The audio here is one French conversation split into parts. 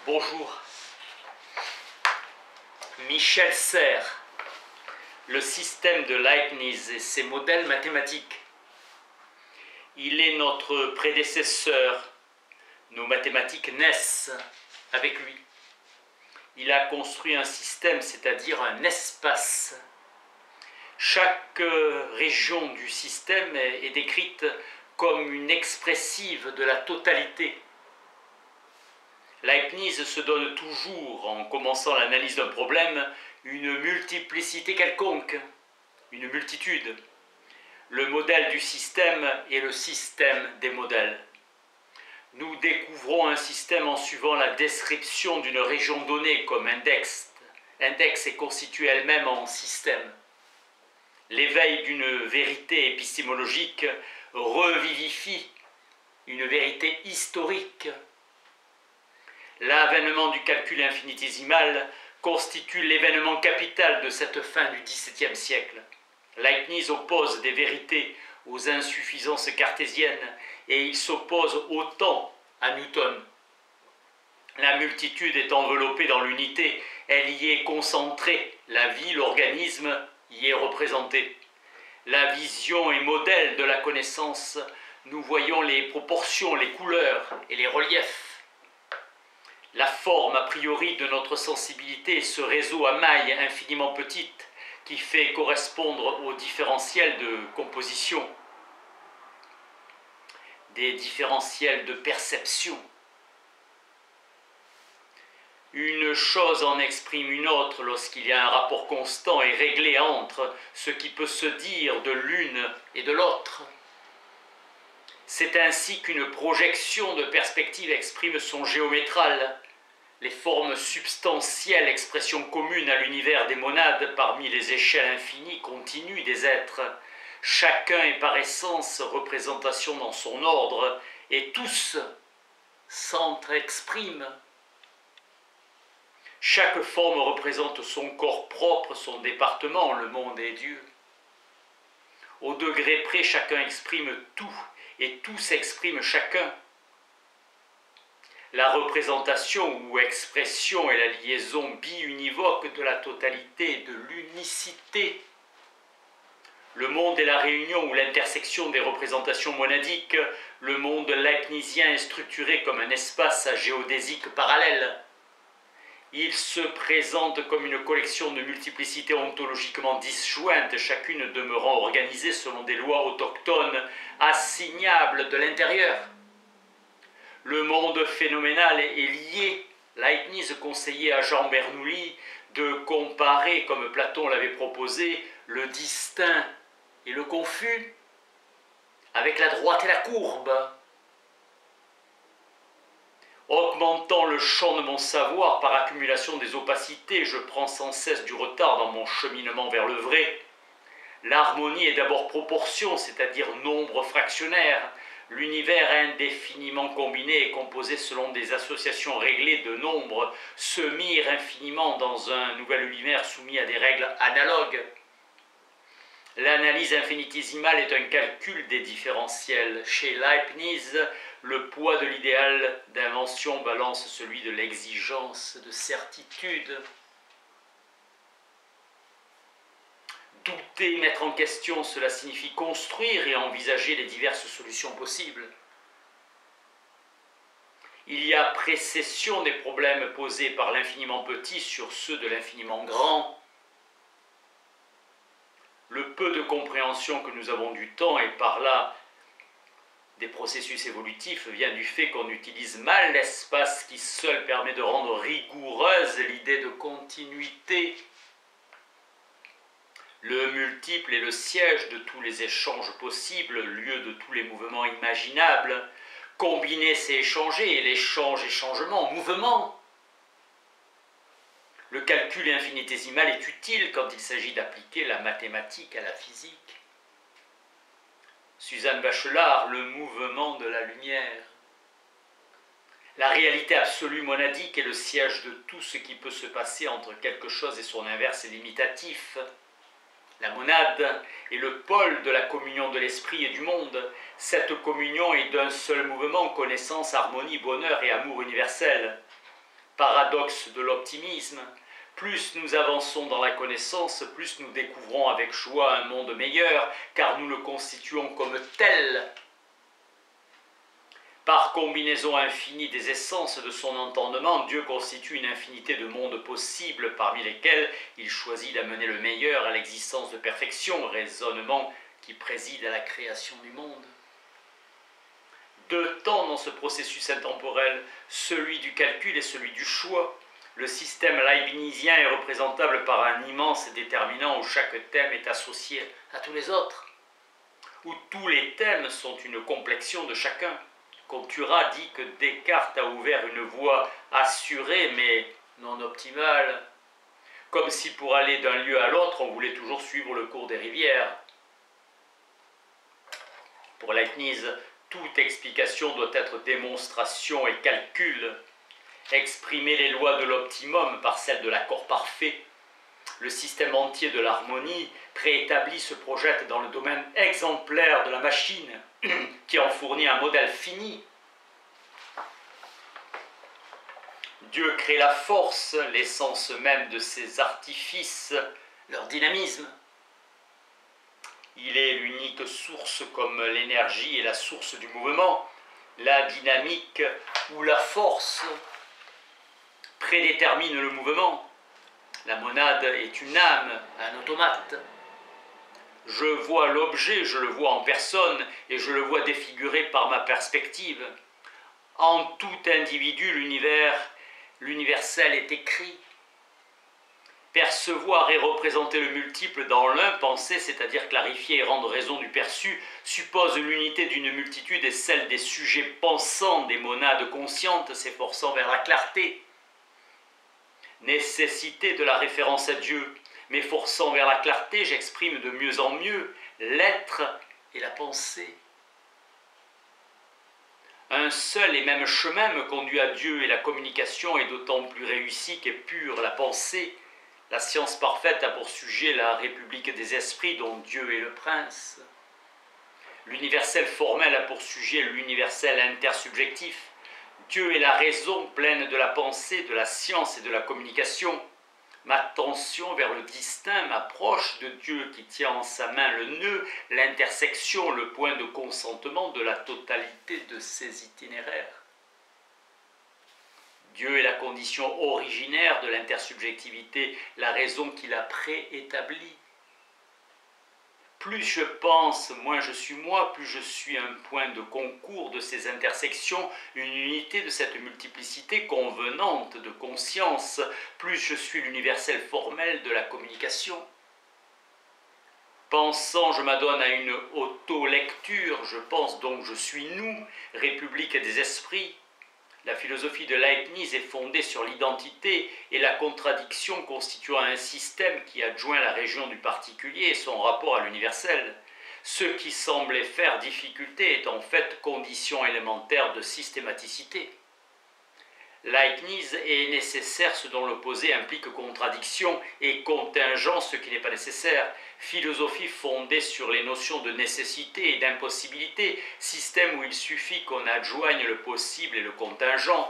Bonjour. Michel Serres, le système de Leibniz et ses modèles mathématiques. Il est notre prédécesseur. Nos mathématiques naissent avec lui. Il a construit un système, c'est-à-dire un espace. Chaque région du système est décrite comme une expressive de la totalité. Leibniz se donne toujours, en commençant l'analyse d'un problème, une multiplicité quelconque, une multitude. Le modèle du système est le système des modèles. Nous découvrons un système en suivant la description d'une région donnée comme index. Index est constituée elle-même en système. L'éveil d'une vérité épistémologique revivifie une vérité historique. L'avènement du calcul infinitésimal constitue l'événement capital de cette fin du XVIIe siècle. Leibniz oppose des vérités aux insuffisances cartésiennes et il s'oppose au temps à Newton. La multitude est enveloppée dans l'unité, elle y est concentrée, la vie, l'organisme y est représenté. La vision est modèle de la connaissance, nous voyons les proportions, les couleurs et les reliefs. La forme a priori de notre sensibilité est ce réseau à mailles infiniment petites qui fait correspondre au différentiel de composition, des différentiels de perception. Une chose en exprime une autre lorsqu'il y a un rapport constant et réglé entre ce qui peut se dire de l'une et de l'autre. C'est ainsi qu'une projection de perspective exprime son géométral, les formes substantielles, expression commune à l'univers des monades parmi les échelles infinies continues des êtres. Chacun est par essence représentation dans son ordre, et tous s'entre-expriment. Chaque forme représente son corps propre, son département, le monde et Dieu. Au degré près, chacun exprime tout, et tout s'exprime chacun. La représentation ou expression est la liaison bi-univoque de la totalité, de l'unicité. Le monde est la réunion ou l'intersection des représentations monadiques. Le monde leibnizien est structuré comme un espace géodésique parallèle. Il se présente comme une collection de multiplicités ontologiquement disjointes, chacune demeurant organisée selon des lois autochtones, assignables de l'intérieur. Le monde phénoménal est lié. Leibniz conseillait à Jean Bernoulli de comparer, comme Platon l'avait proposé, le distinct et le confus avec la droite et la courbe. Augmentant le champ de mon savoir par accumulation des opacités, je prends sans cesse du retard dans mon cheminement vers le vrai. L'harmonie est d'abord proportion, c'est-à-dire nombre fractionnaire. L'univers indéfiniment combiné est composé selon des associations réglées de nombres, se mire infiniment dans un nouvel univers soumis à des règles analogues. L'analyse infinitésimale est un calcul des différentiels. Chez Leibniz, le poids de l'idéal d'invention balance celui de l'exigence de certitude. Douter, mettre en question, cela signifie construire et envisager les diverses solutions possibles. Il y a précession des problèmes posés par l'infiniment petit sur ceux de l'infiniment grand. Le peu de compréhension que nous avons du temps et par là des processus évolutifs vient du fait qu'on utilise mal l'espace qui seul permet de rendre rigoureuse l'idée de continuité. Le multiple est le siège de tous les échanges possibles, lieu de tous les mouvements imaginables. Combiner, c'est échanger, et l'échange et changement, mouvement. Le calcul infinitésimal est utile quand il s'agit d'appliquer la mathématique à la physique. Suzanne Bachelard, le mouvement de la lumière. La réalité absolue monadique est le siège de tout ce qui peut se passer entre quelque chose et son inverse limitatif. La monade est le pôle de la communion de l'esprit et du monde. Cette communion est d'un seul mouvement, connaissance, harmonie, bonheur et amour universel. paradoxe de l'optimisme. Plus nous avançons dans la connaissance, plus nous découvrons avec joie un monde meilleur, car nous le constituons comme tel. Par combinaison infinie des essences de son entendement, Dieu constitue une infinité de mondes possibles, parmi lesquels il choisit d'amener le meilleur à l'existence de perfection, raisonnement qui préside à la création du monde. Deux temps dans ce processus intemporel, celui du calcul et celui du choix. Le système leibnizien est représentable par un immense déterminant où chaque thème est associé à tous les autres, où tous les thèmes sont une complexion de chacun. Contura dit que Descartes a ouvert une voie assurée mais non optimale, comme si pour aller d'un lieu à l'autre on voulait toujours suivre le cours des rivières. Pour Leibniz, toute explication doit être démonstration et calcul. Exprimer les lois de l'optimum par celles de l'accord parfait. Le système entier de l'harmonie préétabli se projette dans le domaine exemplaire de la machine, qui en fournit un modèle fini. Dieu crée la force, l'essence même de ses artifices, leur dynamisme. Il est l'unique source comme l'énergie est la source du mouvement, la dynamique ou la force prédétermine le mouvement. La monade est une âme, un automate. Je vois l'objet, je le vois en personne et je le vois défiguré par ma perspective. En tout individu, l'universel est écrit. Percevoir et représenter le multiple dans l'un, penser, c'est-à-dire clarifier et rendre raison du perçu, suppose l'unité d'une multitude et celle des sujets pensants, des monades conscientes s'efforçant vers la clarté. Nécessité de la référence à Dieu, m'efforçant vers la clarté, j'exprime de mieux en mieux l'être et la pensée. Un seul et même chemin me conduit à Dieu et la communication est d'autant plus réussie qu'est pure la pensée. La science parfaite a pour sujet la République des esprits dont Dieu est le prince. L'universel formel a pour sujet l'universel intersubjectif. Dieu est la raison pleine de la pensée, de la science et de la communication. Ma tension vers le distinct m'approche de Dieu qui tient en sa main le nœud, l'intersection, le point de consentement de la totalité de ses itinéraires. Dieu est la condition originaire de l'intersubjectivité, la raison qu'il a préétablie. Plus je pense, moins je suis moi, plus je suis un point de concours de ces intersections, une unité de cette multiplicité convenante de conscience, plus je suis l'universel formel de la communication. Pensant, je m'adonne à une auto-lecture, je pense donc je suis nous, République des esprits. La philosophie de Leibniz est fondée sur l'identité et la contradiction constituant un système qui adjoint la région du particulier et son rapport à l'universel. Ce qui semblait faire difficulté est en fait condition élémentaire de systématicité. Leibniz est nécessaire ce dont l'opposé implique contradiction et contingent ce qui n'est pas nécessaire. Philosophie fondée sur les notions de nécessité et d'impossibilité, système où il suffit qu'on adjoigne le possible et le contingent.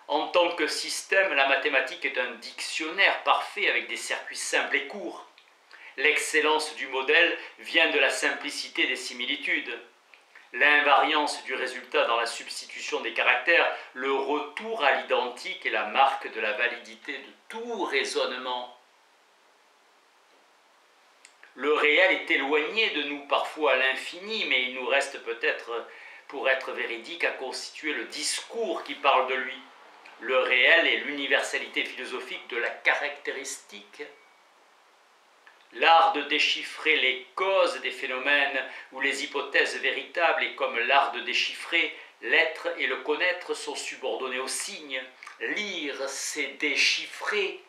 En tant que système, la mathématique est un dictionnaire parfait avec des circuits simples et courts. L'excellence du modèle vient de la simplicité des similitudes. L'invariance du résultat dans la substitution des caractères, le retour à l'identique est la marque de la validité de tout raisonnement. Le réel est éloigné de nous parfois à l'infini, mais il nous reste peut-être, pour être véridique, à constituer le discours qui parle de lui. Le réel est l'universalité philosophique de la caractéristique. L'art de déchiffrer les causes des phénomènes ou les hypothèses véritables est comme l'art de déchiffrer, l'être et le connaître sont subordonnés aux signes. Lire, c'est déchiffrer.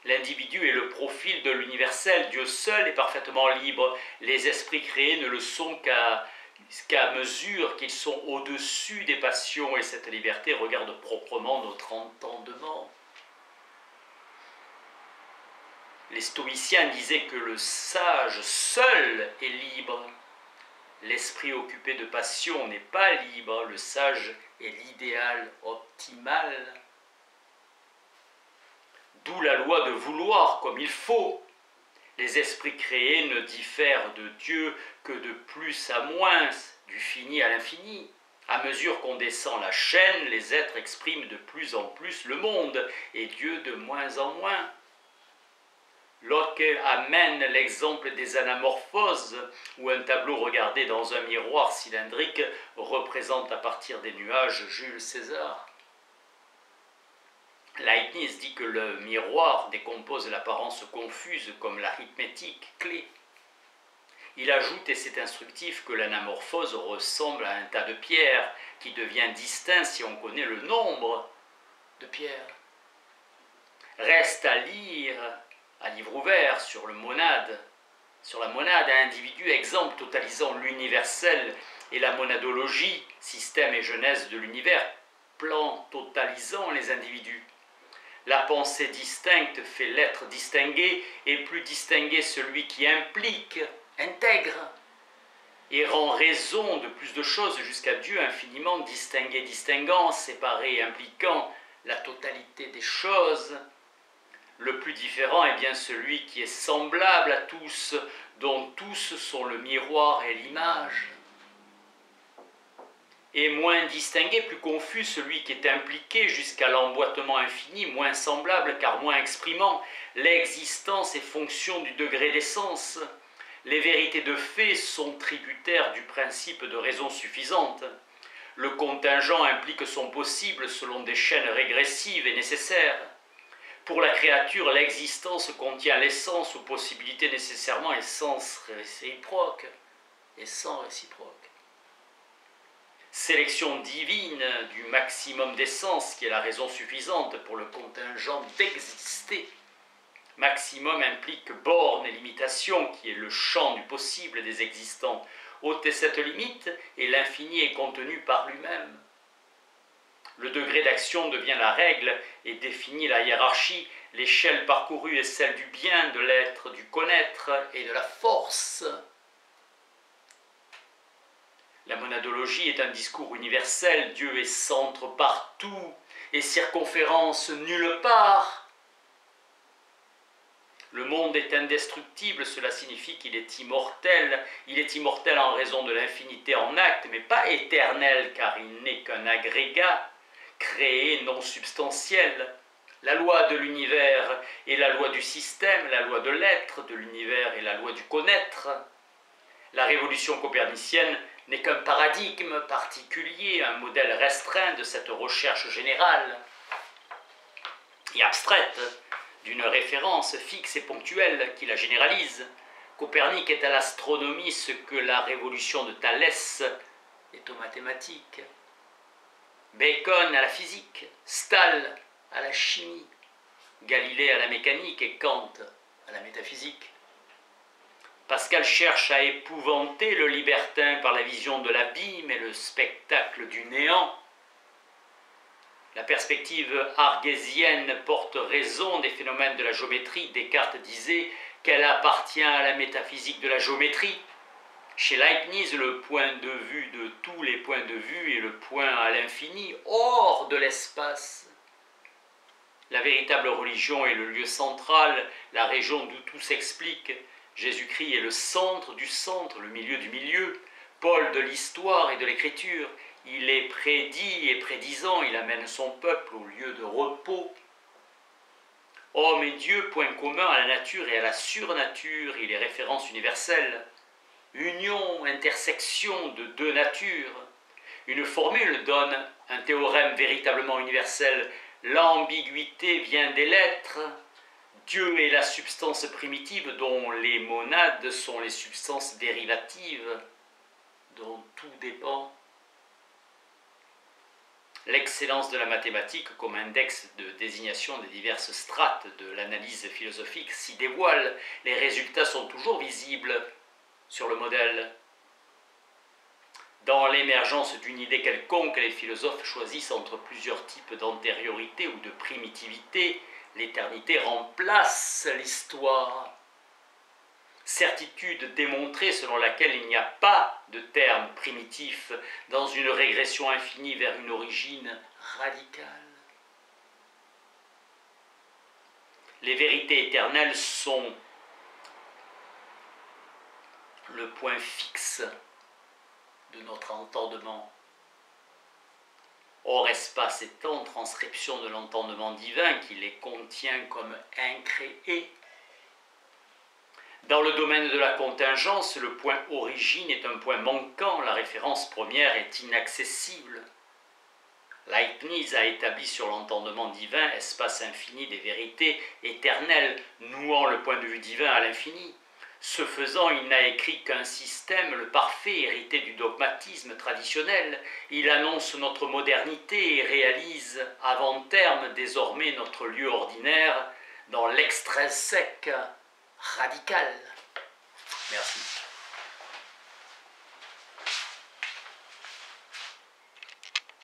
L'individu est le profil de l'universel, Dieu seul est parfaitement libre. Les esprits créés ne le sont qu'à mesure qu'ils sont au-dessus des passions et cette liberté regarde proprement notre entendement. Les stoïciens disaient que le sage seul est libre. L'esprit occupé de passion n'est pas libre, le sage est l'idéal optimal. d'où la loi de vouloir comme il faut. Les esprits créés ne diffèrent de Dieu que de plus à moins, du fini à l'infini. À mesure qu'on descend la chaîne, les êtres expriment de plus en plus le monde, et Dieu de moins en moins. Locke amène l'exemple des anamorphoses, où un tableau regardé dans un miroir cylindrique représente à partir des nuages Jules César. Leibniz dit que le miroir décompose l'apparence confuse comme l'arithmétique clé. Il ajoute, et c'est instructif, que l'anamorphose ressemble à un tas de pierres qui devient distinct si on connaît le nombre de pierres. Reste à lire, à livre ouvert, sur la monade, un individu, exemple totalisant l'universel, et la monadologie, système et genèse de l'univers, plan totalisant les individus. La pensée distincte fait l'être distingué, et plus distingué celui qui implique, intègre, et rend raison de plus de choses jusqu'à Dieu infiniment distingué, distinguant, séparé, impliquant la totalité des choses. Le plus différent est bien celui qui est semblable à tous, dont tous sont le miroir et l'image. Et moins distingué, plus confus, celui qui est impliqué jusqu'à l'emboîtement infini, moins semblable car moins exprimant. L'existence est fonction du degré d'essence. Les vérités de fait sont tributaires du principe de raison suffisante. Le contingent implique son possible selon des chaînes régressives et nécessaires. Pour la créature, l'existence contient l'essence ou possibilité nécessairement essence réciproque et sans réciproque. Sélection divine du maximum d'essence qui est la raison suffisante pour le contingent d'exister. Maximum implique borne et limitation qui est le champ du possible des existants. Ôter cette limite et l'infini est contenu par lui-même. Le degré d'action devient la règle et définit la hiérarchie. L'échelle parcourue est celle du bien, de l'être, du connaître et de la force. La monadologie est un discours universel. Dieu est centre partout et circonférence nulle part. Le monde est indestructible, cela signifie qu'il est immortel. Il est immortel en raison de l'infinité en acte, mais pas éternel, car il n'est qu'un agrégat, créé, non substantiel. La loi de l'univers est la loi du système, la loi de l'être de l'univers est la loi du connaître. La révolution copernicienne n'est qu'un paradigme particulier, un modèle restreint de cette recherche générale et abstraite, d'une référence fixe et ponctuelle qui la généralise. Copernic est à l'astronomie ce que la révolution de Thalès est aux mathématiques. Bacon à la physique, Stahl à la chimie, Galilée à la mécanique et Kant à la métaphysique. Pascal cherche à épouvanter le libertin par la vision de l'abîme et le spectacle du néant. La perspective argésienne porte raison des phénomènes de la géométrie. Descartes disait qu'elle appartient à la métaphysique de la géométrie. Chez Leibniz, le point de vue de tous les points de vue est le point à l'infini, hors de l'espace. La véritable religion est le lieu central, la région d'où tout s'explique. Jésus-Christ est le centre du centre, le milieu du milieu, pôle de l'histoire et de l'écriture. Il est prédit et prédisant, il amène son peuple au lieu de repos. Homme et Dieu, point commun à la nature et à la surnature, il est référence universelle. Union, intersection de deux natures. Une formule donne un théorème véritablement universel. L'ambiguïté vient des lettres. Dieu est la substance primitive dont les monades sont les substances dérivatives, dont tout dépend. L'excellence de la mathématique comme index de désignation des diverses strates de l'analyse philosophique s'y dévoile. Les résultats sont toujours visibles sur le modèle. Dans l'émergence d'une idée quelconque, les philosophes choisissent entre plusieurs types d'antériorité ou de primitivité. L'éternité remplace l'histoire. Certitude démontrée selon laquelle il n'y a pas de terme primitif dans une régression infinie vers une origine radicale. Les vérités éternelles sont le point fixe de notre entendement. Or, espace et temps, transcription de l'entendement divin qui les contient comme incréés. Dans le domaine de la contingence, le point origine est un point manquant, la référence première est inaccessible. Leibniz a établi sur l'entendement divin, espace infini des vérités éternelles, nouant le point de vue divin à l'infini. Ce faisant, il n'a écrit qu'un système, le parfait, hérité du dogmatisme traditionnel. Il annonce notre modernité et réalise avant terme désormais notre lieu ordinaire dans l'extrinsèque radical. Merci.